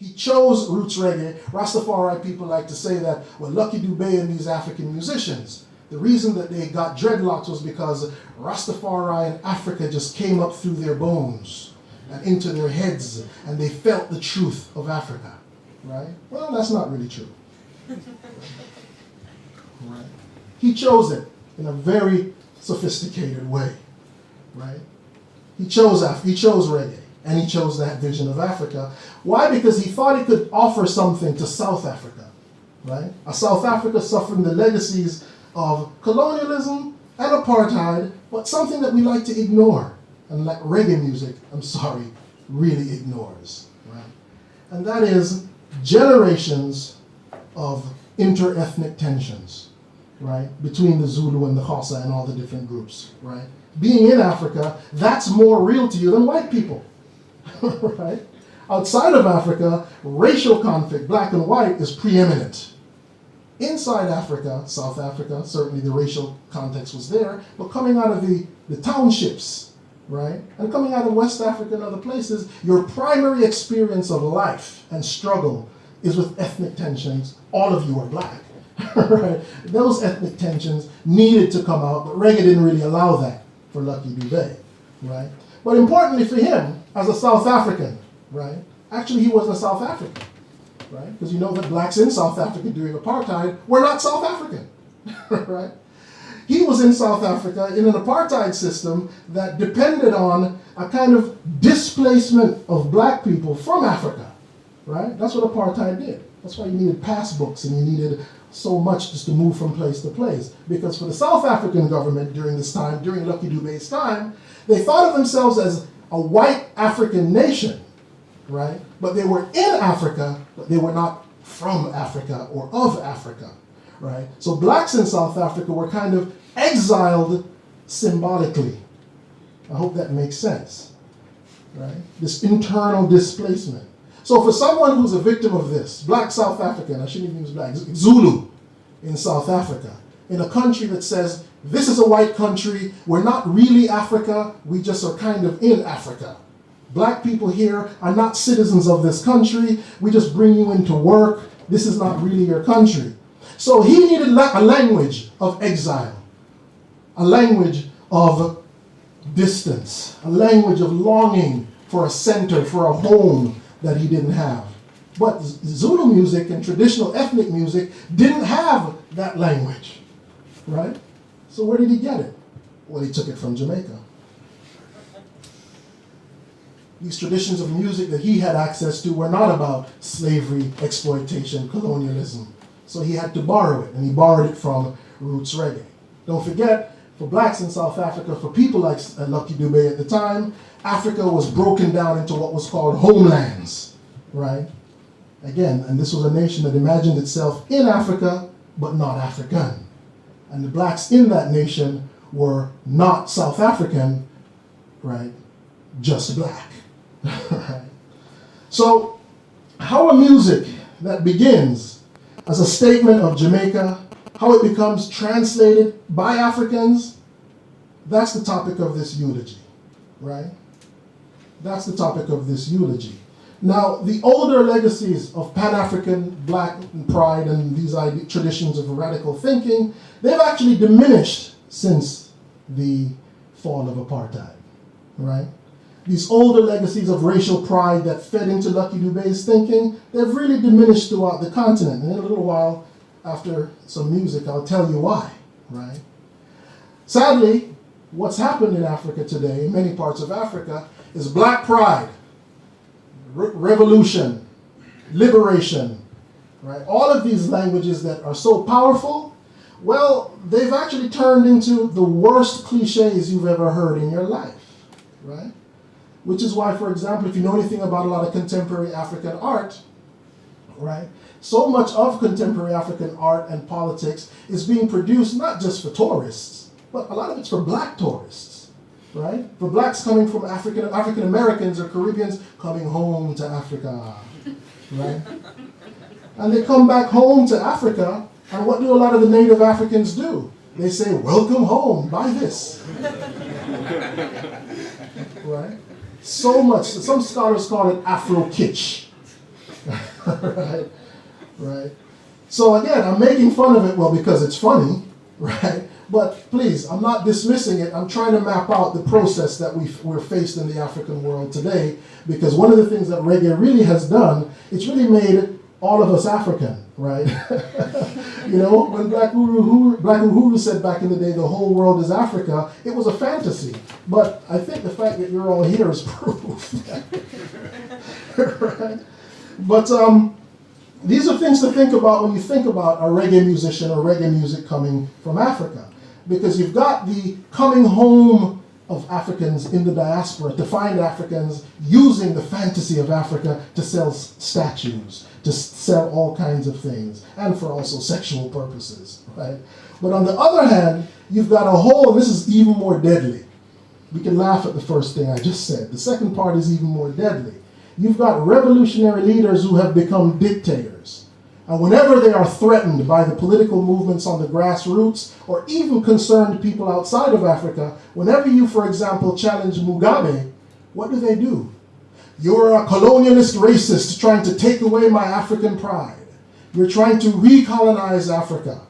He chose roots reggae. Rastafari people like to say that, well, Lucky Dubé and these African musicians, the reason that they got dreadlocks was because Rastafari and Africa just came up through their bones and into their heads, and they felt the truth of Africa, right? Well, that's not really true. Right? He chose it in a very sophisticated way, right? He chose reggae, and he chose that vision of Africa. Why? Because he thought he could offer something to South Africa, right? A South Africa suffering the legacies of colonialism and apartheid, but something that we like to ignore, and like reggae music, I'm sorry, really ignores, right? And that is generations of inter-ethnic tensions, right, between the Zulu and the Xhosa and all the different groups, right? Being in Africa, that's more real to you than white people, right? Outside of Africa, racial conflict, black and white, is preeminent. Inside Africa, South Africa, certainly the racial context was there, but coming out of the townships, right, and coming out of West Africa and other places, your primary experience of life and struggle is with ethnic tensions. All of you are black, right? Those ethnic tensions needed to come out, but reggae didn't really allow that for Lucky Dubé, right? But importantly for him, as a South African, right, actually he wasn't a South African, right? Because you know that blacks in South Africa during apartheid were not South African, right? He was in South Africa in an apartheid system that depended on a kind of displacement of black people from Africa, right? That's what apartheid did. That's why you needed passbooks and you needed so much just to move from place to place. Because for the South African government during this time, during Lucky Dubé's time, they thought of themselves as a white African nation, right? But they were in Africa, but they were not from Africa or of Africa, right? So blacks in South Africa were kind of exiled symbolically. I hope that makes sense, right? This internal displacement. So for someone who's a victim of this, black South African, I shouldn't even use black, Zulu in South Africa, in a country that says, this is a white country, we're not really Africa, we just are kind of in Africa. Black people here are not citizens of this country, we just bring you into work, this is not really your country. So he needed a language of exile, a language of distance, a language of longing for a center, for a home that he didn't have. But Zulu music and traditional ethnic music didn't have that language, right? So where did he get it? Well, he took it from Jamaica. These traditions of music that he had access to were not about slavery, exploitation, colonialism. So he had to borrow it, and he borrowed it from roots reggae. Don't forget, for blacks in South Africa, for people like Lucky Dubé at the time, Africa was broken down into what was called homelands, right? Again, and this was a nation that imagined itself in Africa, but not African. And the blacks in that nation were not South African, right? Just black, right? So, how a music that begins as a statement of Jamaica, how it becomes translated by Africans, that's the topic of this eulogy, right? That's the topic of this eulogy. Now, the older legacies of Pan-African black pride and these traditions of radical thinking, they've actually diminished since the fall of apartheid, right? These older legacies of racial pride that fed into Lucky Dubé's thinking, they've really diminished throughout the continent. And in a little while, after some music, I'll tell you why, right? Sadly, what's happened in Africa today, in many parts of Africa, is black pride, revolution, liberation, right? All of these languages that are so powerful, well, they've actually turned into the worst cliches you've ever heard in your life, right? Which is why, for example, if you know anything about a lot of contemporary African art, right? So much of contemporary African art and politics is being produced not just for tourists, but a lot of it's for black tourists, right? For blacks coming from African Americans or Caribbeans coming home to Africa, right? And they come back home to Africa, and what do a lot of the native Africans do? They say, welcome home, buy this. Right? So much, some scholars call it Afro kitsch. right? Right? So again, I'm making fun of it, well, because it's funny, right? But please, I'm not dismissing it. I'm trying to map out the process that we're faced in the African world today, because one of the things that reggae really has done, it's really made all of us African, right? You know, when Black Uhuru said back in the day, the whole world is Africa, it was a fantasy. But I think the fact that you're all here is proof. Right? But these are things to think about when you think about a reggae musician or reggae music coming from Africa. Because you've got the coming home of Africans in the diaspora, to find Africans using the fantasy of Africa to sell statues, to sell all kinds of things, and for also sexual purposes, right? But on the other hand, you've got a whole, this is even more deadly. We can laugh at the first thing I just said. The second part is even more deadly. You've got revolutionary leaders who have become dictators. And whenever they are threatened by the political movements on the grassroots, or even concerned people outside of Africa, whenever you, for example, challenge Mugabe, what do? You're a colonialist racist trying to take away my African pride. You're trying to recolonize Africa.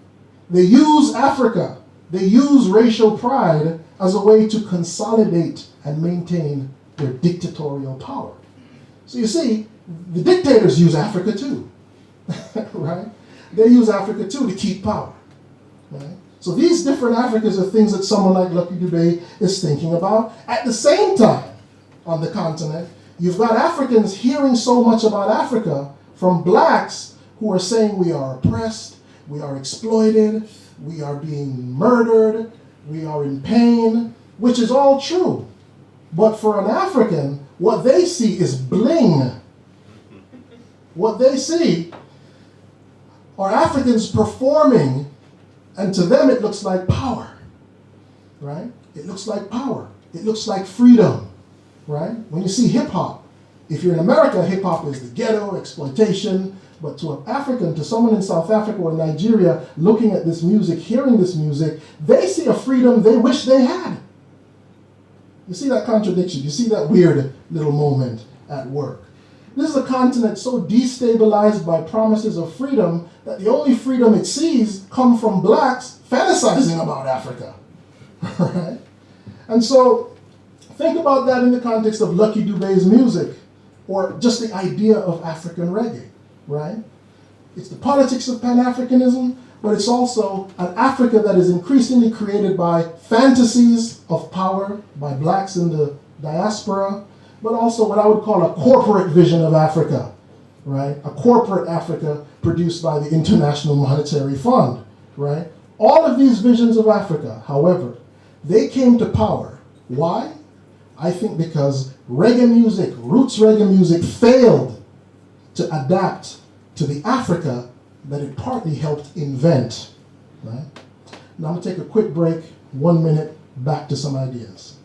They use Africa, they use racial pride as a way to consolidate and maintain their dictatorial power. So you see, the dictators use Africa too, right? They use Africa too to keep power, right? So these different Africas are things that someone like Lucky Dube is thinking about. At the same time, on the continent, you've got Africans hearing so much about Africa from blacks who are saying we are oppressed, we are exploited, we are being murdered, we are in pain, which is all true. But for an African, what they see is bling. What they see are Africans performing, and to them it looks like power, right? It looks like power. It looks like freedom, right? When you see hip-hop, if you're in America, hip-hop is the ghetto, exploitation, but to an African, to someone in South Africa or Nigeria looking at this music, hearing this music, they see a freedom they wish they had. You see that contradiction? You see that weird little moment at work? This is a continent so destabilized by promises of freedom that the only freedom it sees come from blacks fantasizing about Africa. Right? And so think about that in the context of Lucky Dube's music, or just the idea of African reggae, right? It's the politics of Pan-Africanism, but it's also an Africa that is increasingly created by fantasies of power by blacks in the diaspora, but also what I would call a corporate vision of Africa, right? A corporate Africa produced by the International Monetary Fund, right? All of these visions of Africa, however, they came to power. Why? I think because reggae music, roots reggae music, failed to adapt to the Africa that it partly helped invent, right? Now I'm gonna take a quick break, 1 minute, back to some ideas.